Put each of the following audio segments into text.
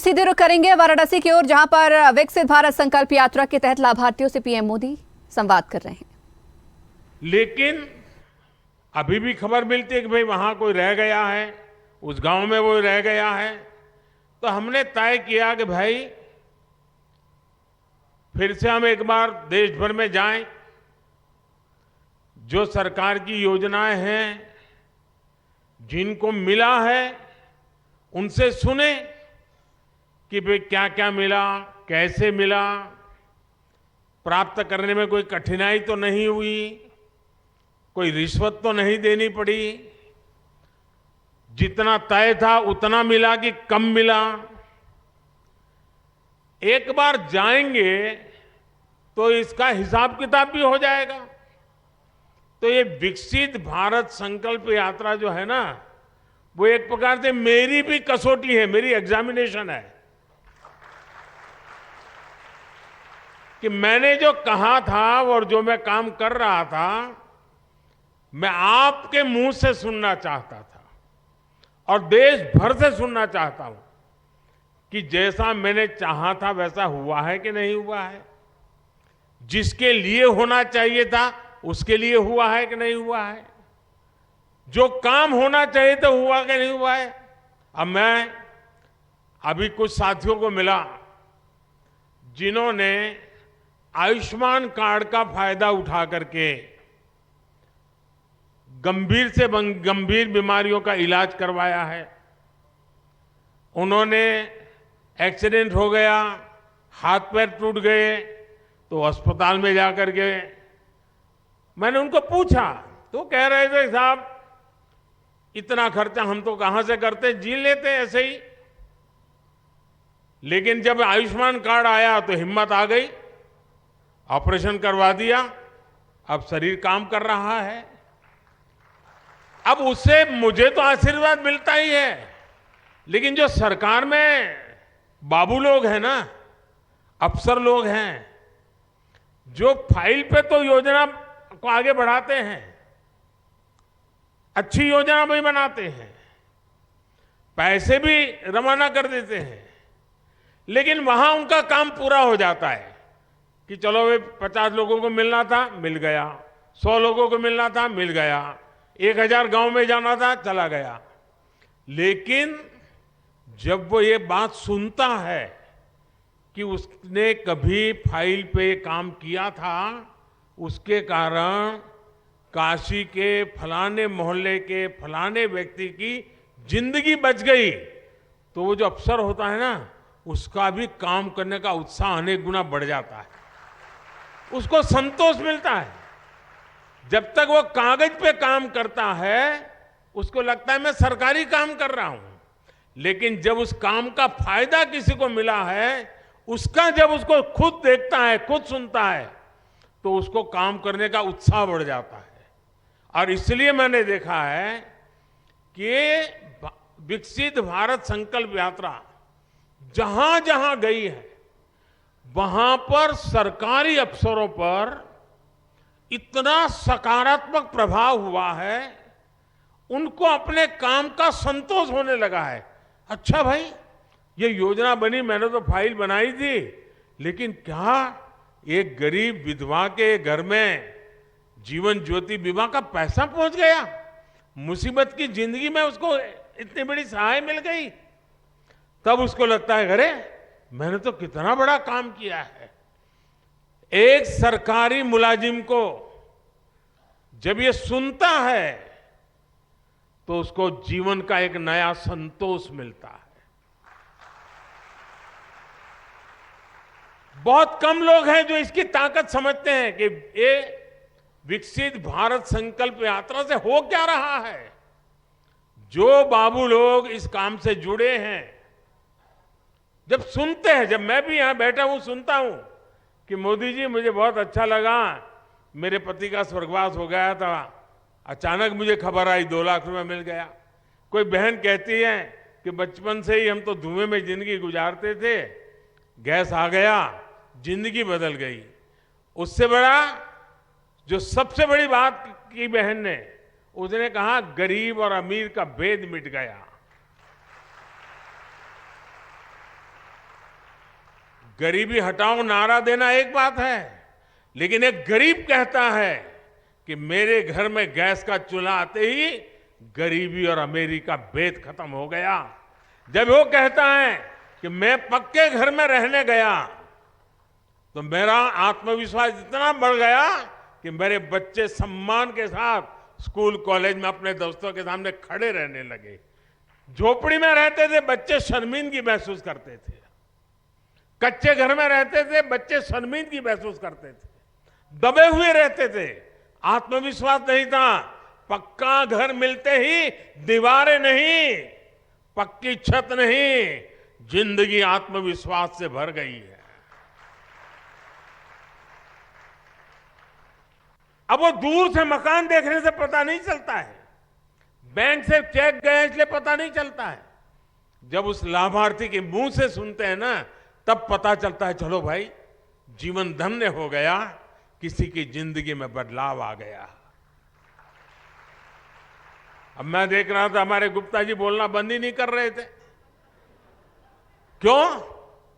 सीधे रुख करेंगे वाराणसी की ओर, जहां पर विकसित भारत संकल्प यात्रा के तहत लाभार्थियों से पीएम मोदी संवाद कर रहे हैं। लेकिन अभी भी खबर मिलती है कि भाई वहां कोई रह गया है, उस गांव में वो रह गया है। तो हमने तय किया कि भाई फिर से हम एक बार देश भर में जाएं, जो सरकार की योजनाएं हैं, जिनको मिला है, उनसे सुने कि भाई क्या क्या मिला, कैसे मिला, प्राप्त करने में कोई कठिनाई तो नहीं हुई, कोई रिश्वत तो नहीं देनी पड़ी, जितना तय था उतना मिला कि कम मिला। एक बार जाएंगे तो इसका हिसाब किताब भी हो जाएगा। तो ये विकसित भारत संकल्प यात्रा जो है ना, वो एक प्रकार से मेरी भी कसौटी है, मेरी एग्जामिनेशन है कि मैंने जो कहा था और जो मैं काम कर रहा था, मैं आपके मुंह से सुनना चाहता था और देश भर से सुनना चाहता हूं कि जैसा मैंने चाहा था वैसा हुआ है कि नहीं हुआ है, जिसके लिए होना चाहिए था उसके लिए हुआ है कि नहीं हुआ है, जो काम होना चाहिए था हुआ कि नहीं हुआ है। अब मैं अभी कुछ साथियों को मिला जिन्होंने आयुष्मान कार्ड का फायदा उठा करके गंभीर से गंभीर बीमारियों का इलाज करवाया है। उन्होंने एक्सीडेंट हो गया, हाथ पैर टूट गए तो अस्पताल में जाकर के मैंने उनको पूछा तो कह रहे थे साहब इतना खर्चा हम तो कहां से करते, जी लेते ऐसे ही। लेकिन जब आयुष्मान कार्ड आया तो हिम्मत आ गई, ऑपरेशन करवा दिया, अब शरीर काम कर रहा है। अब उससे मुझे तो आशीर्वाद मिलता ही है, लेकिन जो सरकार में बाबू लोग हैं ना, अफसर लोग हैं, जो फाइल पे तो योजना को आगे बढ़ाते हैं, अच्छी योजना भी बनाते हैं, पैसे भी रवाना कर देते हैं, लेकिन वहां उनका काम पूरा हो जाता है कि चलो वे 50 लोगों को मिलना था मिल गया, 100 लोगों को मिलना था मिल गया, 1000 गांव में जाना था चला गया। लेकिन जब वो ये बात सुनता है कि उसने कभी फाइल पे काम किया था, उसके कारण काशी के फलाने मोहल्ले के फलाने व्यक्ति की जिंदगी बच गई, तो वो जो अफसर होता है ना, उसका भी काम करने का उत्साह अनेक गुना बढ़ जाता है, उसको संतोष मिलता है। जब तक वो कागज पे काम करता है उसको लगता है मैं सरकारी काम कर रहा हूं, लेकिन जब उस काम का फायदा किसी को मिला है, उसका जब उसको खुद देखता है, खुद सुनता है, तो उसको काम करने का उत्साह बढ़ जाता है। और इसलिए मैंने देखा है कि विकसित भारत संकल्प यात्रा जहां जहां गई है, वहां पर सरकारी अफसरों पर इतना सकारात्मक प्रभाव हुआ है, उनको अपने काम का संतोष होने लगा है। अच्छा भाई, ये योजना बनी, मैंने तो फाइल बनाई थी, लेकिन क्या एक गरीब विधवा के घर में जीवन ज्योति बीमा का पैसा पहुंच गया, मुसीबत की जिंदगी में उसको इतनी बड़ी सहाय मिल गई, तब उसको लगता है अरे मैंने तो कितना बड़ा काम किया है। एक सरकारी मुलाजिम को जब ये सुनता है तो उसको जीवन का एक नया संतोष मिलता है। बहुत कम लोग हैं जो इसकी ताकत समझते हैं कि ये विकसित भारत संकल्प यात्रा से हो क्या रहा है। जो बाबू लोग इस काम से जुड़े हैं, जब सुनते हैं, जब मैं भी यहां बैठा हूं सुनता हूं कि मोदी जी मुझे बहुत अच्छा लगा, मेरे पति का स्वर्गवास हो गया था, अचानक मुझे खबर आई 2 लाख रुपए मिल गया। कोई बहन कहती है कि बचपन से ही हम तो धुएं में जिंदगी गुजारते थे, गैस आ गया, जिंदगी बदल गई। उससे बड़ा जो सबसे बड़ी बात की बहन ने, उसने कहा गरीब और अमीर का भेद मिट गया। गरीबी हटाओ नारा देना एक बात है, लेकिन एक गरीब कहता है कि मेरे घर में गैस का चूल्हा आते ही गरीबी और अमीरी का भेद खत्म हो गया। जब वो कहता है कि मैं पक्के घर में रहने गया तो मेरा आत्मविश्वास इतना बढ़ गया कि मेरे बच्चे सम्मान के साथ स्कूल कॉलेज में अपने दोस्तों के सामने खड़े रहने लगे। झोपड़ी में रहते थे बच्चे शर्मिंदगी महसूस करते थे, कच्चे घर में रहते थे बच्चे शर्मिंदगी महसूस करते थे, दबे हुए रहते थे, आत्मविश्वास नहीं था। पक्का घर मिलते ही दीवारें नहीं, पक्की छत नहीं, जिंदगी आत्मविश्वास से भर गई है। अब वो दूर से मकान देखने से पता नहीं चलता है, बैंक से चेक गए इसलिए पता नहीं चलता है। जब उस लाभार्थी के मुंह से सुनते हैं ना, तब पता चलता है चलो भाई जीवन धन्य हो गया, किसी की जिंदगी में बदलाव आ गया। अब मैं देख रहा था हमारे गुप्ता जी बोलना बंद ही नहीं कर रहे थे। क्यों?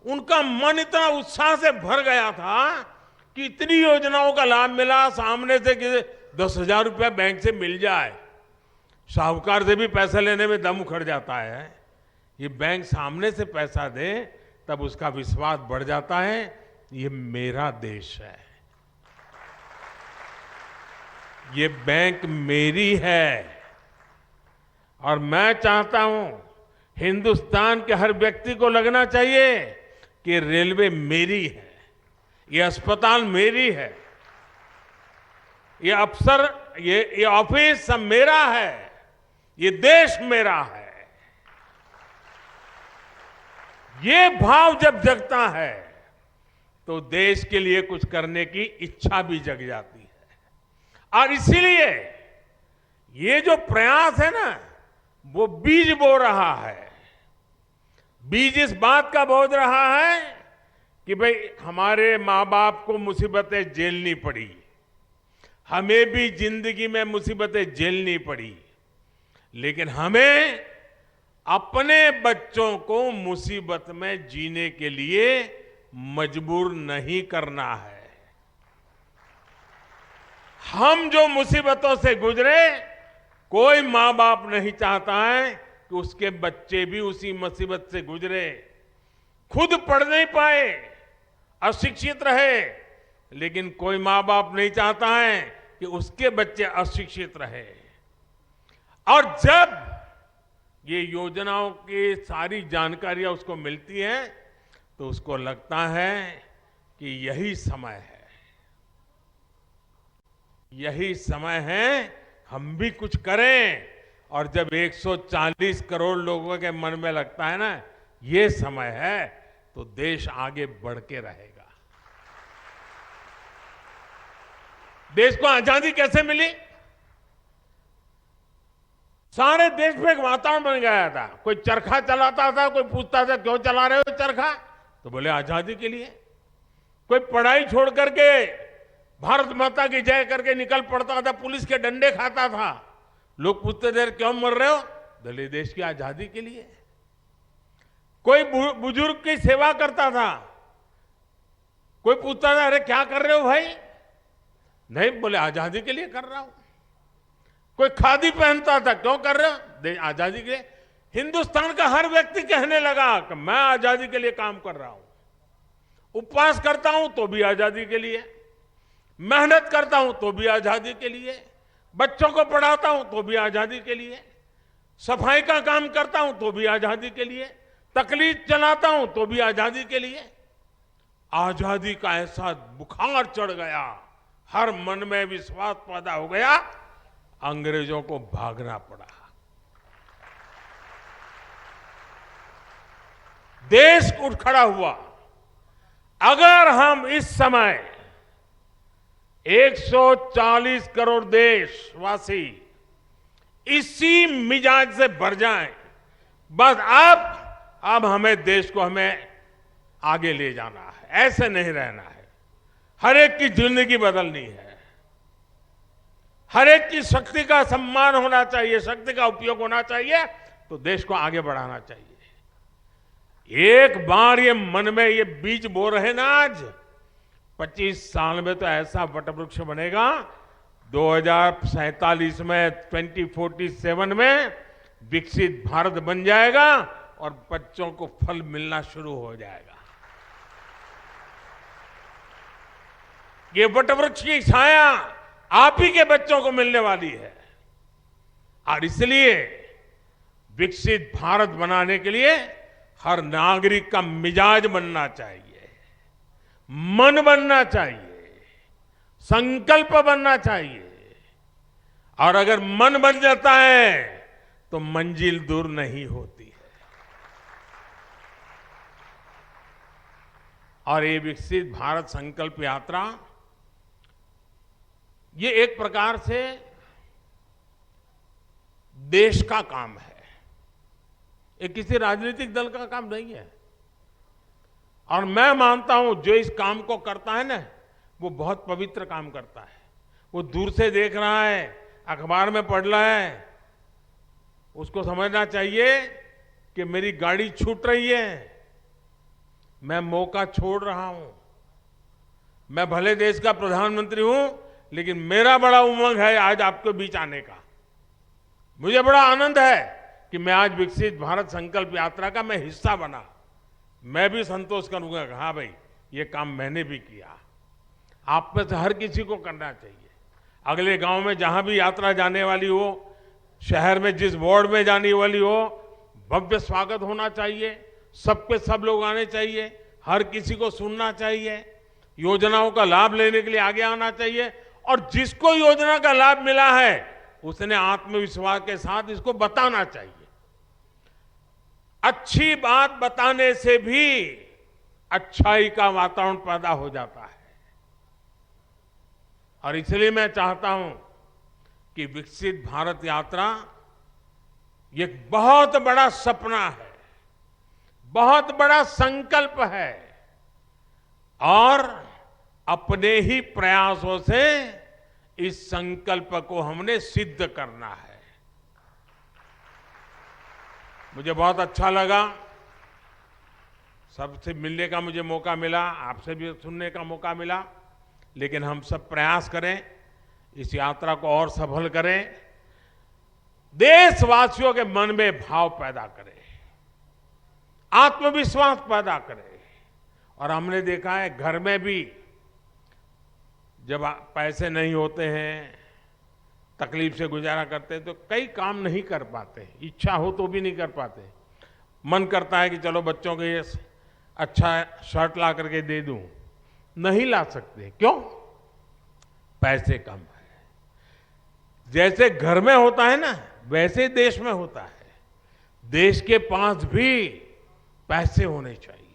उनका मन इतना उत्साह से भर गया था कि इतनी योजनाओं का लाभ मिला, सामने से कि 10,000 रुपया बैंक से मिल जाए। साहूकार से भी पैसा लेने में दम उखड़ जाता है, ये बैंक सामने से पैसा दे तब उसका विश्वास बढ़ जाता है, ये मेरा देश है, ये बैंक मेरी है। और मैं चाहता हूं हिंदुस्तान के हर व्यक्ति को लगना चाहिए कि रेलवे मेरी है, ये अस्पताल मेरी है, ये अफसर, ये ऑफिस सब मेरा है, ये देश मेरा है। ये भाव जब जगता है तो देश के लिए कुछ करने की इच्छा भी जग जाती है। और इसीलिए ये जो प्रयास है ना, वो बीज बो रहा है। बीज इस बात का बो रहा है कि भाई हमारे माँ बाप को मुसीबतें झेलनी पड़ी, हमें भी जिंदगी में मुसीबतें झेलनी पड़ी, लेकिन हमें अपने बच्चों को मुसीबत में जीने के लिए मजबूर नहीं करना है। हम जो मुसीबतों से गुजरे, कोई माँ बाप नहीं चाहता है कि उसके बच्चे भी उसी मुसीबत से गुजरे, खुद पढ़ नहीं पाए, अशिक्षित रहे, लेकिन कोई माँ बाप नहीं चाहता है कि उसके बच्चे अशिक्षित रहे। और जब ये योजनाओं की सारी जानकारियां उसको मिलती हैं तो उसको लगता है कि यही समय है, यही समय है हम भी कुछ करें। और जब 140 करोड़ लोगों के मन में लगता है ना ये समय है, तो देश आगे बढ़ के रहेगा। देश को आजादी कैसे मिली? सारे देश में एक वातावरण बन गया था। कोई चरखा चलाता था, कोई पूछता था क्यों चला रहे हो चरखा, तो बोले आजादी के लिए। कोई पढ़ाई छोड़ करके भारत माता की जय करके निकल पड़ता था, पुलिस के डंडे खाता था, लोग पूछते थे क्यों मर रहे हो, बोले देश की आजादी के लिए। कोई बुजुर्ग की सेवा करता था, कोई पूछता था अरे क्या कर रहे हो भाई, नहीं बोले आजादी के लिए कर रहा हूं। कोई खादी पहनता था, क्यों कर रहे हो, आजादी के लिए। हिंदुस्तान का हर व्यक्ति कहने लगा कि मैं आजादी के लिए काम कर रहा हूं, उपवास करता हूं तो भी आजादी के लिए, मेहनत करता हूं तो भी आजादी के लिए, बच्चों को पढ़ाता हूं तो भी आजादी के लिए, सफाई का काम करता हूं तो भी आजादी के लिए, तकलीफ चलाता हूं तो भी आजादी के लिए। आजादी का ऐसा बुखार चढ़ गया, हर मन में विश्वास पैदा हो गया, अंग्रेजों को भागना पड़ा। देश उठ खड़ा हुआ। अगर हम इस समय 140 करोड़ देशवासी इसी मिजाज से भर जाएं, बस अब हमें देश को हमें आगे ले जाना है, ऐसे नहीं रहना है। हर एक की जिंदगी बदलनी है, हर एक की शक्ति का सम्मान होना चाहिए, शक्ति का उपयोग होना चाहिए, तो देश को आगे बढ़ाना चाहिए। एक बार ये मन में ये बीज बो रहे ना आज, 25 साल में तो ऐसा वटवृक्ष बनेगा, 2047 में 2047 में विकसित भारत बन जाएगा और बच्चों को फल मिलना शुरू हो जाएगा। ये वटवृक्ष की छाया आप ही के बच्चों को मिलने वाली है। और इसलिए विकसित भारत बनाने के लिए हर नागरिक का मिजाज बनना चाहिए, मन बनना चाहिए, संकल्प बनना चाहिए। और अगर मन बन जाता है तो मंजिल दूर नहीं होती है। और ये विकसित भारत संकल्प यात्रा, ये एक प्रकार से देश का काम है, ये किसी राजनीतिक दल का काम नहीं है। और मैं मानता हूं जो इस काम को करता है ना, वो बहुत पवित्र काम करता है। वो दूर से देख रहा है, अखबार में पढ़ रहा है, उसको समझना चाहिए कि मेरी गाड़ी छूट रही है, मैं मौका छोड़ रहा हूं। मैं भले देश का प्रधानमंत्री हूं, लेकिन मेरा बड़ा उमंग है आज आपके बीच आने का। मुझे बड़ा आनंद है कि मैं आज विकसित भारत संकल्प यात्रा का मैं हिस्सा बना। मैं भी संतोष करूंगा कि हाँ भाई, ये काम मैंने भी किया। आप में से हर किसी को करना चाहिए। अगले गांव में जहां भी यात्रा जाने वाली हो, शहर में जिस वार्ड में जाने वाली हो, भव्य स्वागत होना चाहिए। सबके सब लोग आने चाहिए, हर किसी को सुनना चाहिए, योजनाओं का लाभ लेने के लिए आगे आना चाहिए। और जिसको योजना का लाभ मिला है उसने आत्मविश्वास के साथ इसको बताना चाहिए। अच्छी बात बताने से भी अच्छाई का वातावरण पैदा हो जाता है। और इसलिए मैं चाहता हूं कि विकसित भारत यात्रा ये बहुत बड़ा सपना है, बहुत बड़ा संकल्प है, और अपने ही प्रयासों से इस संकल्प को हमने सिद्ध करना है। मुझे बहुत अच्छा लगा, सबसे मिलने का मुझे मौका मिला, आपसे भी सुनने का मौका मिला। लेकिन हम सब प्रयास करें, इस यात्रा को और सफल करें, देशवासियों के मन में भाव पैदा करें, आत्मविश्वास पैदा करें। और हमने देखा है घर में भी जब पैसे नहीं होते हैं, तकलीफ से गुजारा करते हैं, तो कई काम नहीं कर पाते। इच्छा हो तो भी नहीं कर पाते। मन करता है कि चलो बच्चों के ये अच्छा शर्ट ला करके दे दूं, नहीं ला सकते। क्यों? पैसे कम है। जैसे घर में होता है ना, वैसे देश में होता है। देश के पास भी पैसे होने चाहिए।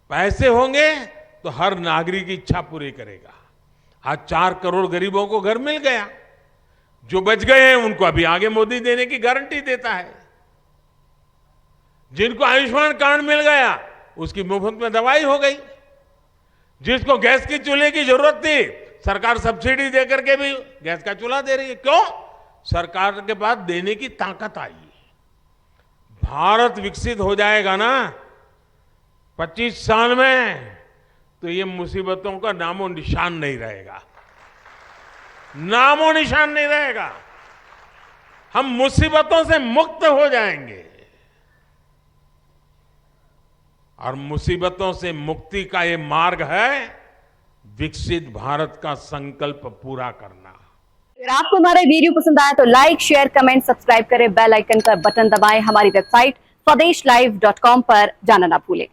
पैसे होंगे तो हर नागरिक की इच्छा पूरी करेगा। आज 4 करोड़ गरीबों को घर मिल गया, जो बच गए हैं उनको अभी आगे मोदी देने की गारंटी देता है। जिनको आयुष्मान कार्ड मिल गया उसकी मुफ्त में दवाई हो गई। जिसको गैस की चूल्हे की जरूरत थी, सरकार सब्सिडी देकर के भी गैस का चूल्हा दे रही है। क्यों? सरकार के पास देने की ताकत आई। भारत विकसित हो जाएगा ना 25 साल में, तो ये मुसीबतों का नामो निशान नहीं रहेगा, नामो निशान नहीं रहेगा। हम मुसीबतों से मुक्त हो जाएंगे। और मुसीबतों से मुक्ति का ये मार्ग है विकसित भारत का संकल्प पूरा करना। अगर आपको हमारा वीडियो पसंद आया तो लाइक, शेयर, कमेंट, सब्सक्राइब करें, बेल आइकन का बटन दबाएं। हमारी वेबसाइट swedeshlive.com पर जाना ना भूलें।